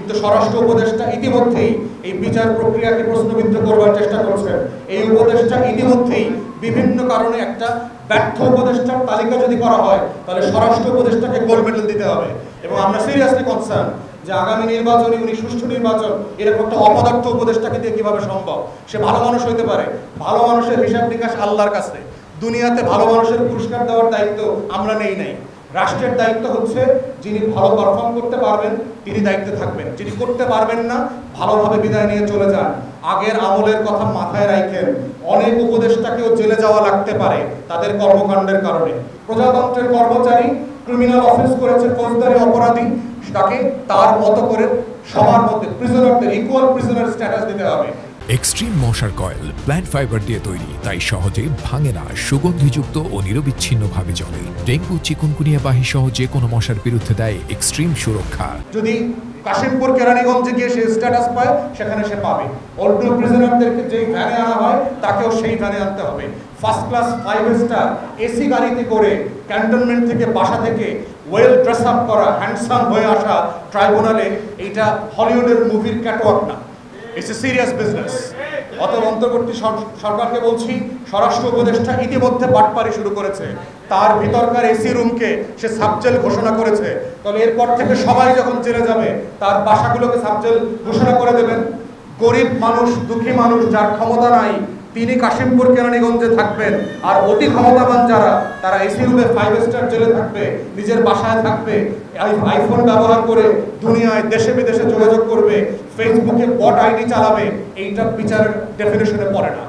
কিন্তু স্বরাষ্ট্র উপদেষ্টা ইতিমধ্যেই এই বিচার প্রক্রিয়াকে প্রশ্নবিদ্ধ করবার চেষ্টা করছেন। এই উপদেষ্টা ইতিমধ্যেই বিভিন্ন কারণে একটা ব্যর্থ উপদেষ্টার তালিকা যদি করা হয় তাহলে স্বরাষ্ট্র উপদেষ্টাকে গোল্ড মেডেল দিতে হবে। এবং আমরা সিরিয়াসলি কনসার্ন যে আগামী নির্বাচনে উনি সুষ্ঠু নির্বাচন এরকম একটা অপদার্থ উপদেষ্টাকে দিয়ে কিভাবে সম্ভব। সে ভালো মানুষ হইতে পারে, ভালো মানুষের হিসাব নিকাশ আল্লাহর কাছে। দুনিয়াতে ভালো মানুষের পুরস্কার দেওয়ার দায়িত্ব আমরা নেই নাই। রাষ্ট্রের দায়িত্ব হচ্ছে যিনি ভালো পারফর্ম করতে পারবেন তিনি দায়িত্বে থাকবেন, যিনি করতে পারবেন না ভালোভাবে বিদায় নিয়ে চলে যান। আগের আমলের কথা মাথায় রাখেন, অনেক উপদেষ্টাকেও জেলে যাওয়া লাগতে পারে তাদের কর্মকাণ্ডের কারণে। প্রজাতন্ত্রের কর্মচারী ক্রিমিনাল অফেন্স করেছে, ফৌজদারি অপরাধী, তাকে তার মতো করে সবার মধ্যে প্রিজনারদের ইকুয়াল প্রিজনার স্ট্যাটাস দিতে হবে। এক্সট্রিম মশার কয়েল প্ল্যান্ট ফাইবার দিয়ে তৈরি, তাই সহজে ভাঙে না, সুগন্ধিযুক্ত ও নিরবিচ্ছিন্নভাবে জ্বলে। ডেঙ্গু, চিকুনগুনিয়া বাহি সহ যে কোনো মশার বিরুদ্ধে দেয় এক্সট্রিম সুরক্ষা। যদি কাশিমপুর কেরানীগঞ্জে গিয়ে সে স্ট্যাটাস পায় সেখানে সে পাবে। অন্য প্রিজনারদেরকে যেই ভ্যানে আনা হয় তাকেও সেই ভ্যানে আনতে হবে। ফার্স্ট ক্লাস 5 স্টার এসি গাড়িতে করে ক্যান্টনমেন্ট থেকে বাসা থেকে ওয়েল ড্রেস আপ করা হ্যান্ডসাম হয়ে আসা ট্রাইব্যুনালে, এইটা হলিউডের মুভির ক্যাটওয়াক না, ইটস এ সিরিয়াস বিজনেস। অতএব অন্তর্বর্তী সরকারকে বলছি, স্বরাষ্ট্র উপদেষ্টা ইতিমধ্যে বাটপারি শুরু করেছে। তার ভিতরকার এসি রুমকে সে সাবজেল ঘোষণা করেছে। তবে এরপর থেকে সবাই যখন জেলে যাবে তার বাসাগুলোকে সাবজেল ঘোষণা করে দেবেন। গরিব মানুষ, দুঃখী মানুষ যার ক্ষমতা নাই তিনি কাশিমপুর কেরানীগঞ্জে থাকবেন, আর অতি ক্ষমতাবান যারা তারা এসি রুমে 5 স্টার জেলে থাকবে, নিজের বাসায় থাকবে, আইফোন ব্যবহার করে দুনিয়ায় দেশে বিদেশে যোগাযোগ করবে, ফেসবুকে বট আইডি চালাবে। এইটা বিচারের ডেফিনেশনে পড়ে না।